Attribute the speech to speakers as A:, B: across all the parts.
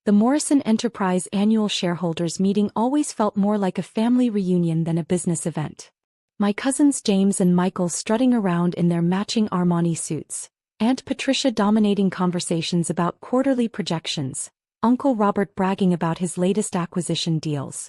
A: The Morrison Enterprise annual shareholders meeting always felt more like a family reunion than a business event. My cousins James and Michael strutting around in their matching Armani suits, Aunt Patricia dominating conversations about quarterly projections, Uncle Robert bragging about his latest acquisition deals.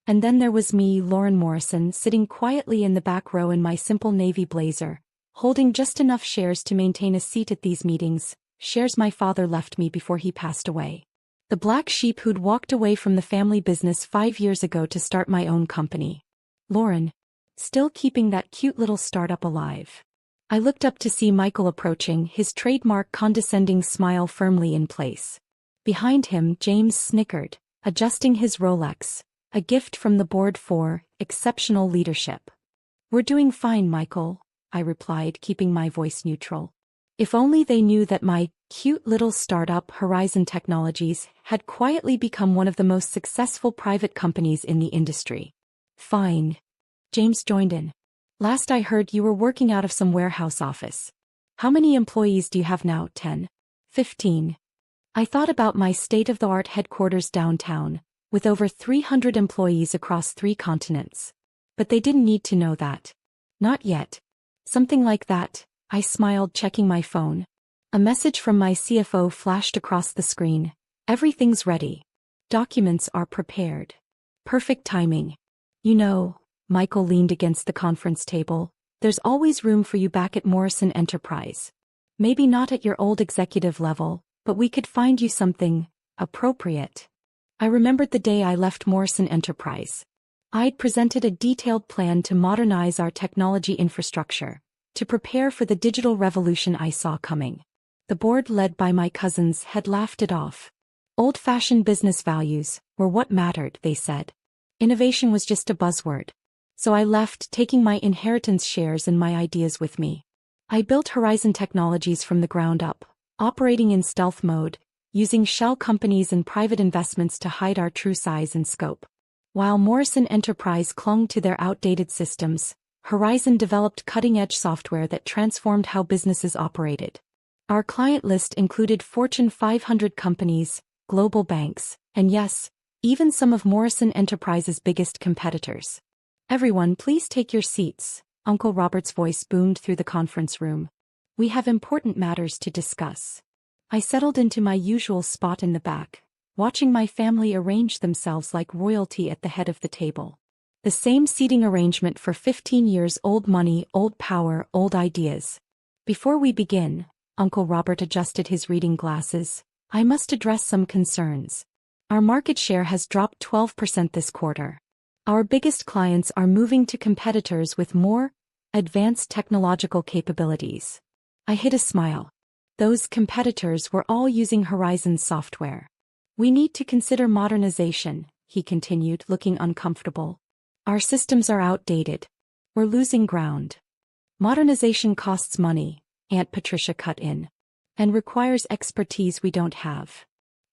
A: And then there was me, Lauren Morrison, sitting quietly in the back row in my simple navy blazer, holding just enough shares to maintain a seat at these meetings, shares my father left me before he passed away. The black sheep who'd walked away from the family business 5 years ago to start my own company. Lauren, still keeping that cute little startup alive. I looked up to see Michael approaching, his trademark condescending smile firmly in place. Behind him, James snickered, adjusting his Rolex, a gift from the board for exceptional leadership. "We're doing fine, Michael," I replied, keeping my voice neutral. If only they knew that my cute little startup, Horizon Technologies, had quietly become one of the most successful private companies in the industry. "Fine." James joined in. "Last I heard you were working out of some warehouse office. How many employees do you have now? 10? 15? I thought about my state-of-the-art headquarters downtown, with over 300 employees across 3 continents. But they didn't need to know that. Not yet. Something like that, I smiled, checking my phone. A message from my CFO flashed across the screen. "Everything's ready. Documents are prepared." Perfect timing. "You know," Michael leaned against the conference table, "there's always room for you back at Morrison Enterprise. Maybe not at your old executive level, but we could find you something appropriate." I remembered the day I left Morrison Enterprise. I'd presented a detailed plan to modernize our technology infrastructure, to prepare for the digital revolution I saw coming. The board, led by my cousins, had laughed it off. Old-fashioned business values were what mattered, they said. Innovation was just a buzzword. So I left, taking my inheritance shares and my ideas with me. I built Horizon Technologies from the ground up, operating in stealth mode, using shell companies and private investments to hide our true size and scope. While Morrison Enterprise clung to their outdated systems, Horizon developed cutting-edge software that transformed how businesses operated. Our client list included Fortune 500 companies, global banks, and yes, even some of Morrison Enterprise's biggest competitors. "Everyone, please take your seats," Uncle Robert's voice boomed through the conference room. "We have important matters to discuss." I settled into my usual spot in the back, watching my family arrange themselves like royalty at the head of the table. The same seating arrangement for 15 years, old money, old power, old ideas. "Before we begin," Uncle Robert adjusted his reading glasses, "I must address some concerns. Our market share has dropped 12% this quarter. Our biggest clients are moving to competitors with more advanced technological capabilities." I hid a smile. Those competitors were all using Horizon's software. "We need to consider modernization," he continued, looking uncomfortable. "Our systems are outdated. We're losing ground." "Modernization costs money," Aunt Patricia cut in, "and requires expertise we don't have."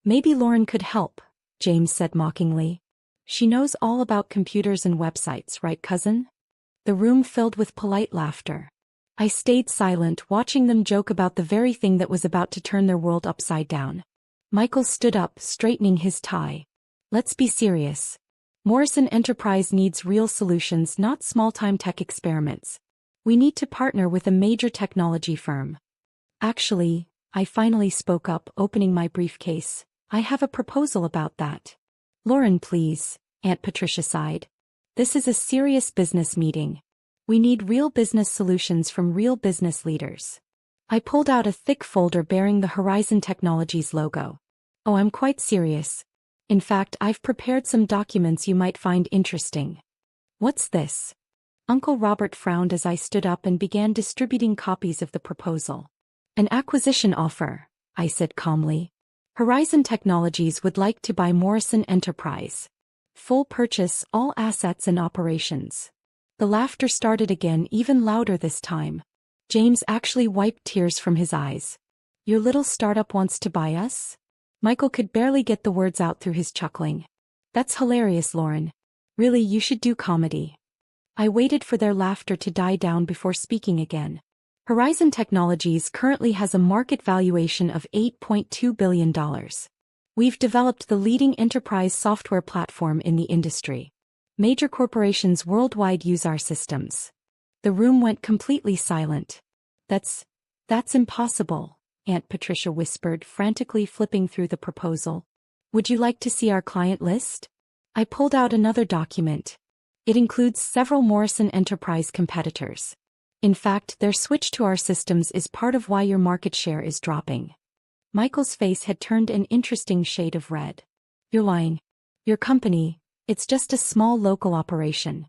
A: "Maybe Lauren could help," James said mockingly. "She knows all about computers and websites, right, cousin?" The room filled with polite laughter. I stayed silent, watching them joke about the very thing that was about to turn their world upside down. Michael stood up, straightening his tie. "Let's be serious. Morrison Enterprise needs real solutions, not small-time tech experiments. We need to partner with a major technology firm." "Actually," I finally spoke up, opening my briefcase, "I have a proposal about that." "Lauren, please," Aunt Patricia sighed. "This is a serious business meeting. We need real business solutions from real business leaders." I pulled out a thick folder bearing the Horizon Technologies logo. "Oh, I'm quite serious. In fact, I've prepared some documents you might find interesting." "What's this?" Uncle Robert frowned as I stood up and began distributing copies of the proposal. "An acquisition offer," I said calmly. "Horizon Technologies would like to buy Morrison Enterprise. Full purchase, all assets and operations." The laughter started again, even louder this time. James actually wiped tears from his eyes. "Your little startup wants to buy us?" Michael could barely get the words out through his chuckling. "That's hilarious, Lauren. Really, you should do comedy." I waited for their laughter to die down before speaking again. "Horizon Technologies currently has a market valuation of $8.2 billion. We've developed the leading enterprise software platform in the industry. Major corporations worldwide use our systems. The room went completely silent. That's impossible, Aunt Patricia whispered, frantically flipping through the proposal. Would you like to see our client list? I pulled out another document. It includes several Morrison Enterprise competitors. In fact, their switch to our systems is part of why your market share is dropping. Michael's face had turned an interesting shade of red. You're lying. Your company, it's just a small local operation.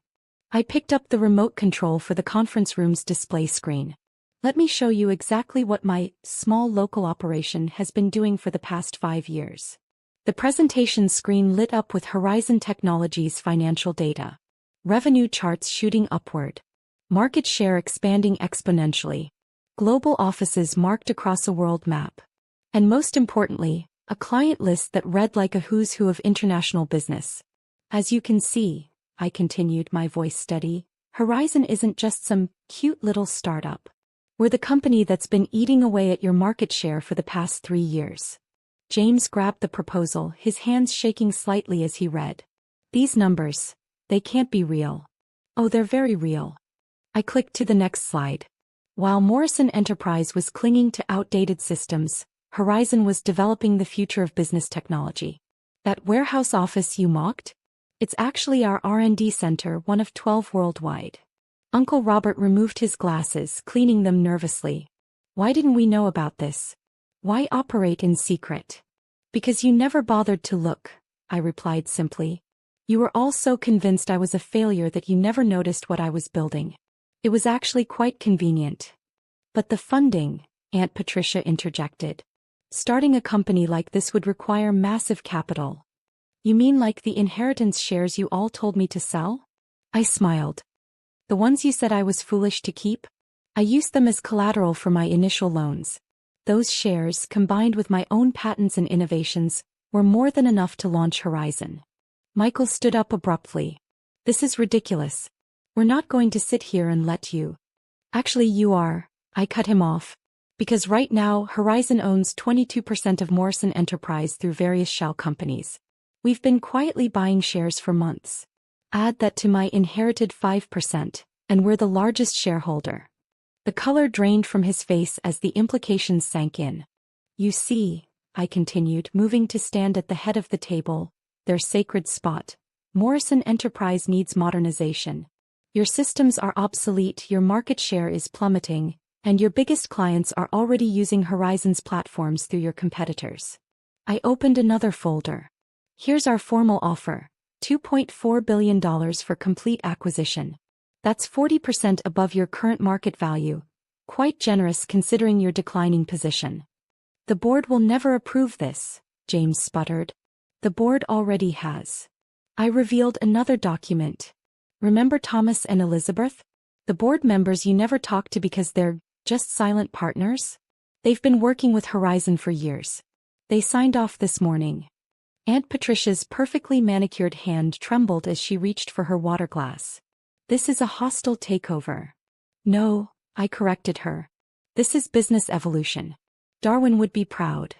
A: I picked up the remote control for the conference room's display screen. Let me show you exactly what my small local operation has been doing for the past 5 years. The presentation screen lit up with Horizon Technologies' financial data. Revenue charts shooting upward. Market share expanding exponentially. Global offices marked across a world map. And most importantly, a client list that read like a who's who of international business. As you can see, I continued, my voice steady, Horizon isn't just some cute little startup. We're the company that's been eating away at your market share for the past 3 years. James grabbed the proposal, his hands shaking slightly as he read. These numbers, they can't be real. Oh, they're very real. I clicked to the next slide. While Morrison Enterprise was clinging to outdated systems, Horizon was developing the future of business technology. That warehouse office you mocked? It's actually our R&D center, one of 12 worldwide. Uncle Robert removed his glasses, cleaning them nervously. Why didn't we know about this? Why operate in secret? Because you never bothered to look, I replied simply. You were all so convinced I was a failure that you never noticed what I was building. It was actually quite convenient. But the funding, Aunt Patricia interjected. Starting a company like this would require massive capital. You mean like the inheritance shares you all told me to sell? I smiled. The ones you said I was foolish to keep? I used them as collateral for my initial loans. Those shares, combined with my own patents and innovations, were more than enough to launch Horizon. Michael stood up abruptly. This is ridiculous. We're not going to sit here and let you. Actually, you are, I cut him off. Because right now, Horizon owns 22% of Morrison Enterprise through various shell companies. We've been quietly buying shares for months. Add that to my inherited 5%, and we're the largest shareholder. The color drained from his face as the implications sank in. You see, I continued, moving to stand at the head of the table, their sacred spot. Morrison Enterprise needs modernization. Your systems are obsolete, your market share is plummeting, and your biggest clients are already using Horizon's platforms through your competitors. I opened another folder. Here's our formal offer, $2.4 billion for complete acquisition. That's 40% above your current market value, quite generous considering your declining position. The board will never approve this, James sputtered. The board already has. I revealed another document. Remember Thomas and Elizabeth? The board members you never talk to because they're just silent partners? They've been working with Horizon for years. They signed off this morning. Aunt Patricia's perfectly manicured hand trembled as she reached for her water glass. This is a hostile takeover. No, I corrected her. This is business evolution. Darwin would be proud.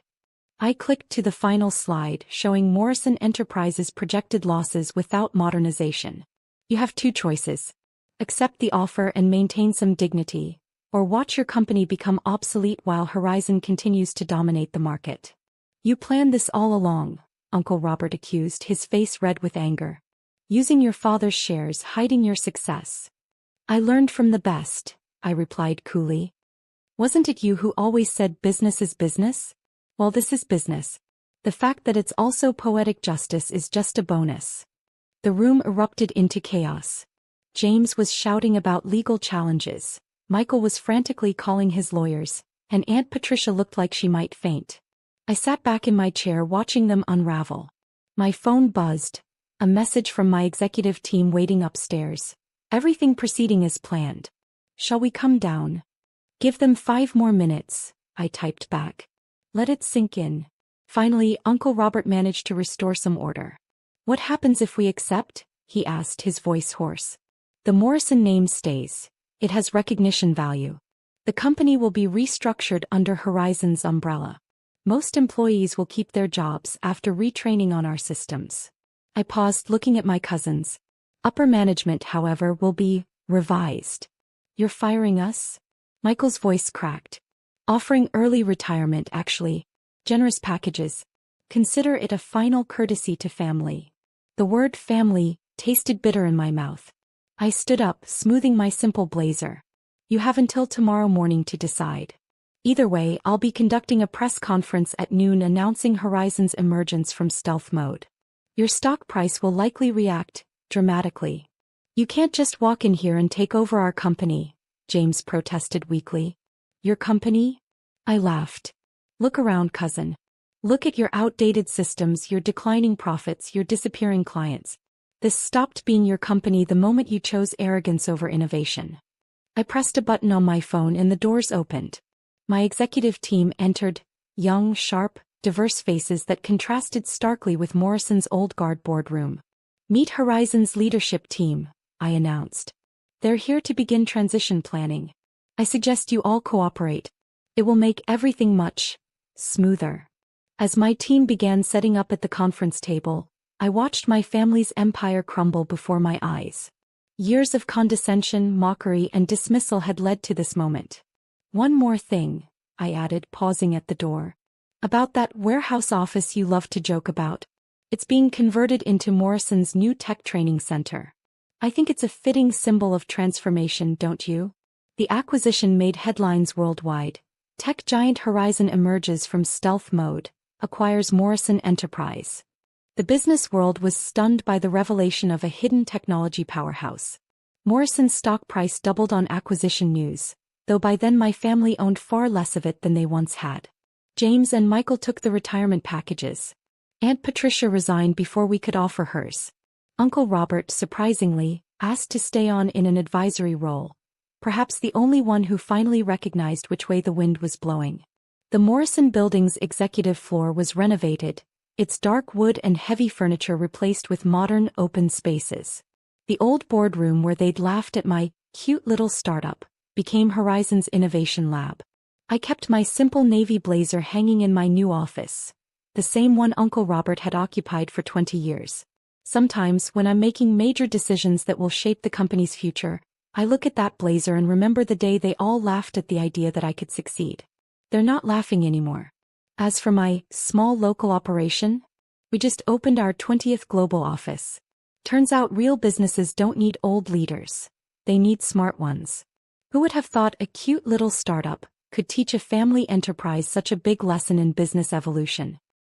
A: I clicked to the final slide showing Morrison Enterprises' projected losses without modernization. You have 2 choices. Accept the offer and maintain some dignity, or watch your company become obsolete while Horizon continues to dominate the market. You planned this all along, Uncle Robert accused, his face red with anger. Using your father's shares, hiding your success. I learned from the best, I replied coolly. Wasn't it you who always said business is business? Well, this is business. The fact that it's also poetic justice is just a bonus. The room erupted into chaos. James was shouting about legal challenges, Michael was frantically calling his lawyers, and Aunt Patricia looked like she might faint. I sat back in my chair watching them unravel. My phone buzzed, a message from my executive team waiting upstairs. Everything proceeding as planned. Shall we come down? Give them 5 more minutes, I typed back. Let it sink in. Finally, Uncle Robert managed to restore some order. What happens if we accept? He asked, his voice hoarse. The Morrison name stays. It has recognition value. The company will be restructured under Horizon's umbrella. Most employees will keep their jobs after retraining on our systems. I paused, looking at my cousins. Upper management, however, will be revised. You're firing us? Michael's voice cracked. Offering early retirement, actually. Generous packages. Consider it a final courtesy to family. The word family tasted bitter in my mouth. I stood up, smoothing my simple blazer. You have until tomorrow morning to decide. Either way, I'll be conducting a press conference at noon announcing Horizon's emergence from stealth mode. Your stock price will likely react dramatically. You can't just walk in here and take over our company, James protested weakly. Your company? I laughed. Look around, cousin. Look at your outdated systems, your declining profits, your disappearing clients. This stopped being your company the moment you chose arrogance over innovation. I pressed a button on my phone and the doors opened. My executive team entered, young, sharp, diverse faces that contrasted starkly with Morrison's old guard boardroom. Meet Horizon's leadership team, I announced. They're here to begin transition planning. I suggest you all cooperate. It will make everything much smoother. As my team began setting up at the conference table, I watched my family's empire crumble before my eyes. Years of condescension, mockery, and dismissal had led to this moment. One more thing, I added, pausing at the door. About that warehouse office you love to joke about. It's being converted into Morrison's new tech training center. I think it's a fitting symbol of transformation, don't you? The acquisition made headlines worldwide. Tech giant Horizon emerges from stealth mode, acquires Morrison Enterprise. The business world was stunned by the revelation of a hidden technology powerhouse. Morrison's stock price doubled on acquisition news, though by then my family owned far less of it than they once had. James and Michael took the retirement packages. Aunt Patricia resigned before we could offer hers. Uncle Robert, surprisingly, asked to stay on in an advisory role, perhaps the only one who finally recognized which way the wind was blowing. The Morrison Building's executive floor was renovated, its dark wood and heavy furniture replaced with modern, open spaces. The old boardroom where they'd laughed at my cute little startup became Horizon's innovation lab. I kept my simple navy blazer hanging in my new office, the same one Uncle Robert had occupied for 20 years. Sometimes, when I'm making major decisions that will shape the company's future, I look at that blazer and remember the day they all laughed at the idea that I could succeed. They're not laughing anymore. As for my small local operation, we just opened our 20th global office. Turns out real businesses don't need old leaders. They need smart ones. Who would have thought a cute little startup could teach a family enterprise such a big lesson in business evolution?